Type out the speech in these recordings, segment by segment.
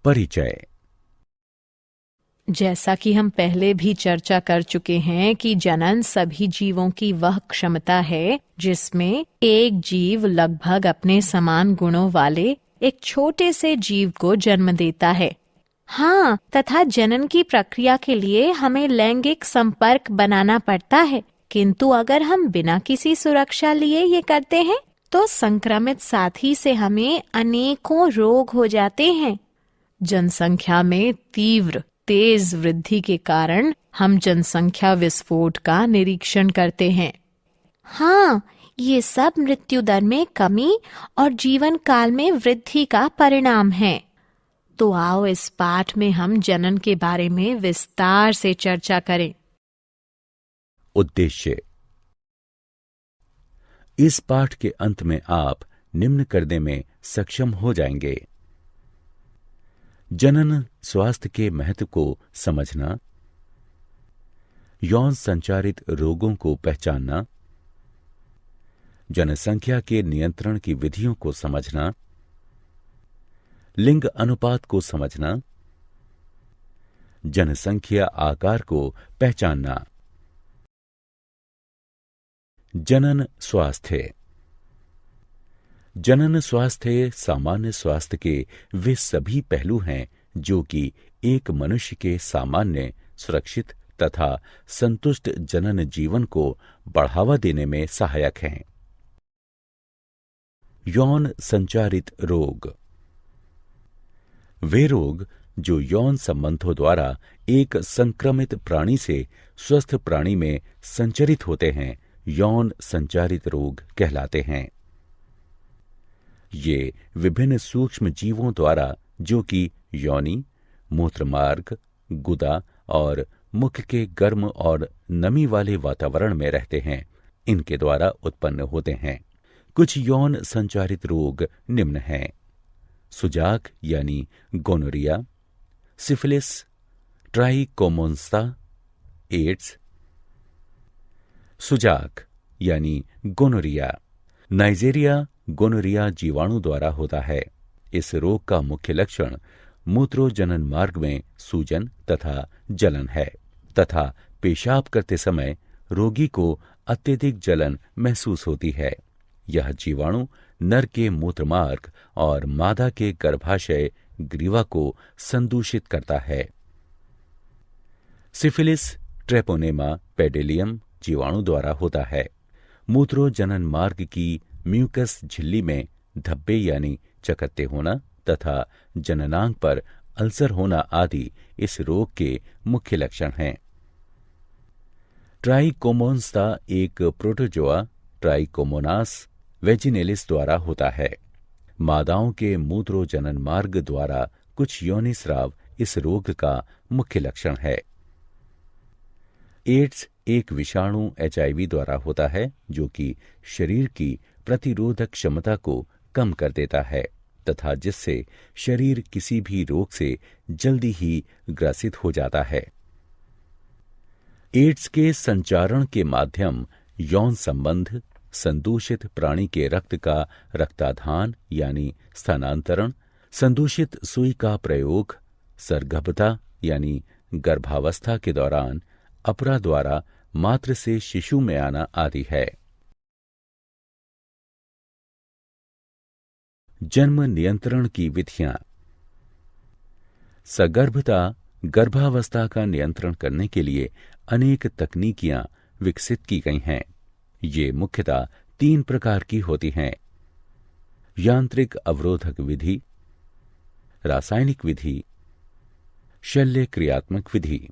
परिचय। जैसा कि हम पहले भी चर्चा कर चुके हैं कि जनन सभी जीवों की वह क्षमता है जिसमें एक जीव लगभग अपने समान गुणों वाले एक छोटे से जीव को जन्म देता है। हाँ, तथा जनन की प्रक्रिया के लिए हमें लैंगिक संपर्क बनाना पड़ता है, किंतु अगर हम बिना किसी सुरक्षा लिए ये करते हैं तो संक्रमित साथी से हमें अनेकों रोग हो जाते हैं। जनसंख्या में तीव्र तेज वृद्धि के कारण हम जनसंख्या विस्फोट का निरीक्षण करते हैं। हाँ, ये सब मृत्यु दर में कमी और जीवन काल में वृद्धि का परिणाम है। तो आओ इस पाठ में हम जनन के बारे में विस्तार से चर्चा करें। उद्देश्य। इस पाठ के अंत में आप निम्न करने में सक्षम हो जाएंगे: जनन स्वास्थ्य के महत्व को समझना, यौन संचारित रोगों को पहचानना, जनसंख्या के नियंत्रण की विधियों को समझना, लिंग अनुपात को समझना, जनसंख्या आकार को पहचानना। जनन स्वास्थ्य। जनन स्वास्थ्य सामान्य स्वास्थ्य के वे सभी पहलू हैं जो कि एक मनुष्य के सामान्य, सुरक्षित तथा संतुष्ट जनन जीवन को बढ़ावा देने में सहायक हैं। यौन संचारित रोग। वे रोग जो यौन संबंधों द्वारा एक संक्रमित प्राणी से स्वस्थ प्राणी में संचरित होते हैं, यौन संचारित रोग कहलाते हैं। ये विभिन्न सूक्ष्म जीवों द्वारा, जो कि योनि, मूत्रमार्ग, गुदा और मुख के गर्म और नमी वाले वातावरण में रहते हैं, इनके द्वारा उत्पन्न होते हैं। कुछ यौन संचारित रोग निम्न हैं: सुजाक यानी गोनोरिया, सिफिलिस, ट्राइकोमोन्स्ता, एड्स। सुजाक यानी गोनोरिया नाइजेरिया गोनोरिया जीवाणु द्वारा होता है। इस रोग का मुख्य लक्षण मूत्रोजनन मार्ग में सूजन तथा जलन है तथा पेशाब करते समय रोगी को अत्यधिक जलन महसूस होती है। यह जीवाणु नर के मूत्रमार्ग और मादा के गर्भाशय ग्रीवा को संदूषित करता है। सिफिलिस ट्रेपोनेमा पेडिलियम जीवाणु द्वारा होता है। मूत्रोजनन मार्ग की म्यूकस झिल्ली में धब्बे यानी चकत्ते होना तथा जननांग पर अल्सर होना आदि इस रोग के मुख्य लक्षण हैं। ट्राइकोमोन्स्ता एक प्रोटोजोआ ट्राइकोमोनास वेजिनेलिस द्वारा होता है। मादाओं के मूत्रोजनन मार्ग द्वारा कुछ योनिस्राव इस रोग का मुख्य लक्षण है। एड्स एक विषाणु एचआईवी द्वारा होता है, जो कि शरीर की प्रतिरोधक क्षमता को कम कर देता है तथा जिससे शरीर किसी भी रोग से जल्दी ही ग्रसित हो जाता है। एड्स के संचारण के माध्यम यौन संबंध, संदूषित प्राणी के रक्त का रक्ताधान यानी स्थानांतरण, संदूषित सुई का प्रयोग, सरगर्भता यानी गर्भावस्था के दौरान अपरा द्वारा मात्र से शिशु में आना आदि है। जन्म नियंत्रण की विधियां। सगर्भता गर्भावस्था का नियंत्रण करने के लिए अनेक तकनीकियां विकसित की गई हैं। ये मुख्यतः 3 प्रकार की होती हैं: यांत्रिक अवरोधक विधि, रासायनिक विधि, शल्य क्रियात्मक विधि।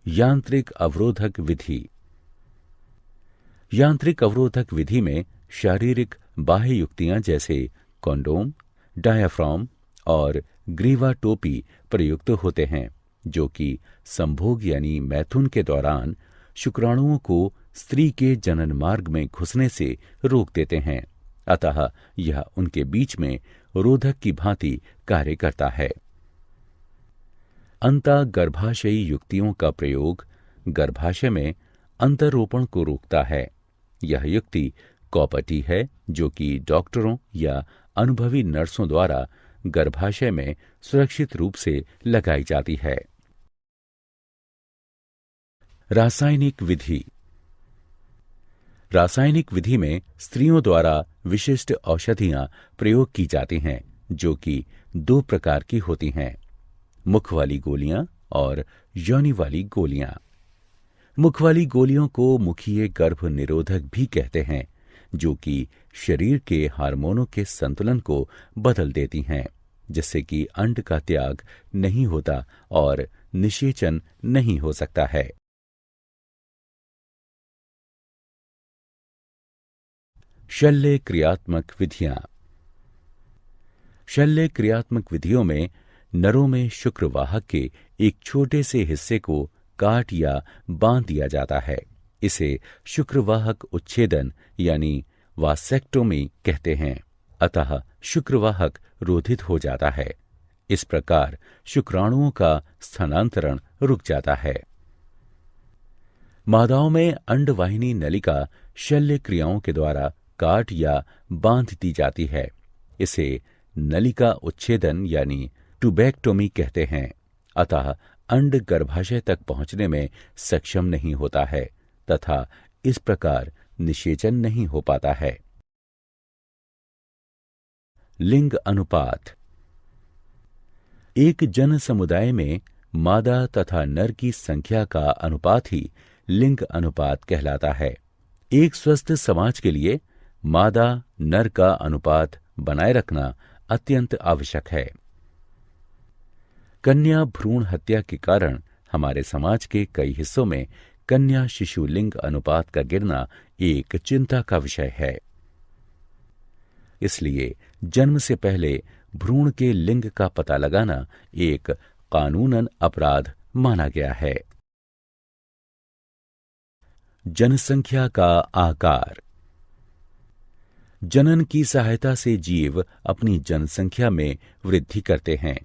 यांत्रिक अवरोधक विधि। यांत्रिक अवरोधक विधि में शारीरिक बाह्य युक्तियां जैसे कॉन्डोम, डायाफ्राम और ग्रीवा टोपी प्रयुक्त होते हैं, जो कि संभोग यानी मैथुन के दौरान शुक्राणुओं को स्त्री के जनन मार्ग में घुसने से रोक देते हैं। अतः यह उनके बीच में रोधक की भांति कार्य करता है। अंतःगर्भाशयी युक्तियों का प्रयोग गर्भाशय में अंतरोपण को रोकता है। यह युक्ति कॉपर-टी है, जो कि डॉक्टरों या अनुभवी नर्सों द्वारा गर्भाशय में सुरक्षित रूप से लगाई जाती है। रासायनिक विधि। रासायनिक विधि में स्त्रियों द्वारा विशिष्ट औषधियां प्रयोग की जाती हैं, जो कि 2 प्रकार की होती हैं, मुख वाली गोलियां और योनि वाली गोलियां। मुख वाली गोलियों को मुखीय गर्भ निरोधक भी कहते हैं, जो कि शरीर के हार्मोनों के संतुलन को बदल देती हैं, जिससे कि अंड का त्याग नहीं होता और निषेचन नहीं हो सकता है। शल्य क्रियात्मक विधियां। शल्य क्रियात्मक विधियों में नरों में शुक्रवाहक के एक छोटे से हिस्से को काट या बांध दिया जाता है। इसे शुक्रवाहक उच्छेदन यानी वासेक्टोमी कहते हैं। अतः शुक्रवाहक रोधित हो जाता है। इस प्रकार शुक्राणुओं का स्थानांतरण रुक जाता है। मादाओं में अंडवाहिनी नलिका शल्य क्रियाओं के द्वारा काट या बांध दी जाती है। इसे नलिका उच्छेदन यानी ट्यूबेक्टोमी कहते हैं। अतः अंड गर्भाशय तक पहुंचने में सक्षम नहीं होता है तथा इस प्रकार निषेचन नहीं हो पाता है। लिंग अनुपात। एक जन समुदाय में मादा तथा नर की संख्या का अनुपात ही लिंग अनुपात कहलाता है। एक स्वस्थ समाज के लिए मादा नर का अनुपात बनाए रखना अत्यंत आवश्यक है। कन्या भ्रूण हत्या के कारण हमारे समाज के कई हिस्सों में कन्या शिशु लिंग अनुपात का गिरना एक चिंता का विषय है। इसलिए जन्म से पहले भ्रूण के लिंग का पता लगाना एक कानूनन अपराध माना गया है। जनसंख्या का आकार। जनन की सहायता से जीव अपनी जनसंख्या में वृद्धि करते हैं।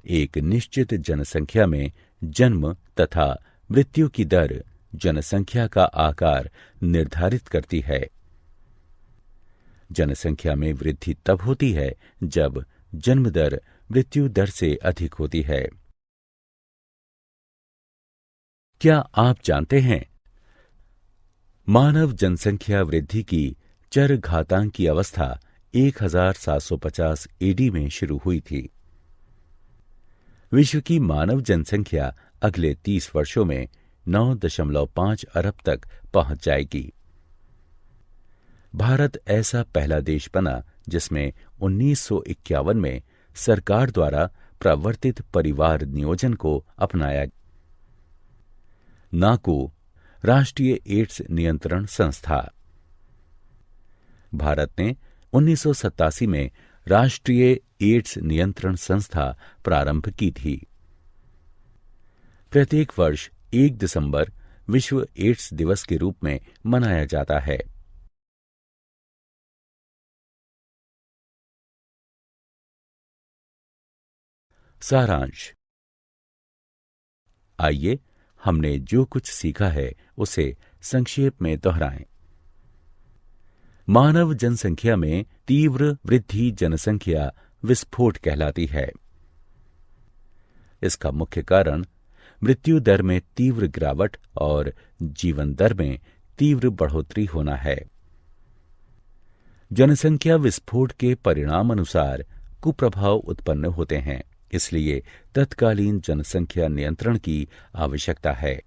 एक निश्चित जनसंख्या में जन्म तथा मृत्यु की दर जनसंख्या का आकार निर्धारित करती है। जनसंख्या में वृद्धि तब होती है जब जन्म दर मृत्यु दर से अधिक होती है। क्या आप जानते हैं, मानव जनसंख्या वृद्धि की चरघातांकी अवस्था 1750 एडी में शुरू हुई थी। विश्व की मानव जनसंख्या अगले 30 वर्षों में 9.5 अरब तक पहुंच जाएगी। भारत ऐसा पहला देश बना जिसमें 1951 में सरकार द्वारा प्रवर्तित परिवार नियोजन को अपनाया। नाको राष्ट्रीय एड्स नियंत्रण संस्था। भारत ने 1987 में राष्ट्रीय एड्स नियंत्रण संस्था प्रारंभ की थी। प्रत्येक वर्ष 1 दिसंबर विश्व एड्स दिवस के रूप में मनाया जाता है। सारांश। आइए हमने जो कुछ सीखा है उसे संक्षेप में दोहराएं। मानव जनसंख्या में तीव्र वृद्धि जनसंख्या विस्फोट कहलाती है। इसका मुख्य कारण मृत्यु दर में तीव्र गिरावट और जीवन दर में तीव्र बढ़ोतरी होना है। जनसंख्या विस्फोट के परिणाम अनुसार कुप्रभाव उत्पन्न होते हैं, इसलिए तत्कालीन जनसंख्या नियंत्रण की आवश्यकता है।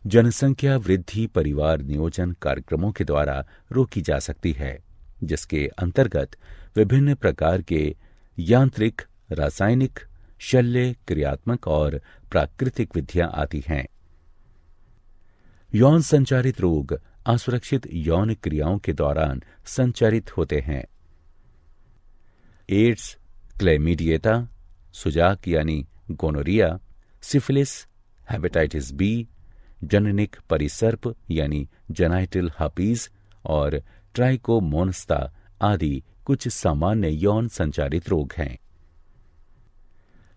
जनसंख्या वृद्धि परिवार नियोजन कार्यक्रमों के द्वारा रोकी जा सकती है, जिसके अंतर्गत विभिन्न प्रकार के यांत्रिक, रासायनिक, शल्य क्रियात्मक और प्राकृतिक विधियां आती हैं। यौन संचारित रोग असुरक्षित यौन क्रियाओं के दौरान संचारित होते हैं। एड्स, क्लैमिडिएटा, सुजाक यानी गोनोरिया, सिफिलिस, हेपेटाइटिस बी, जननिक परिसर्प यानी जेनाइटल हर्पीज और ट्राइकोमोनस्ता आदि कुछ सामान्य यौन संचारित रोग हैं।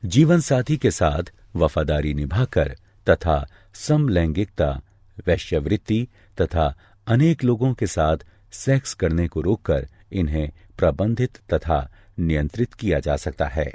जीवन साथी के साथ वफादारी निभाकर तथा समलैंगिकता, वैश्यवृत्ति तथा अनेक लोगों के साथ सेक्स करने को रोककर इन्हें प्रबंधित तथा नियंत्रित किया जा सकता है।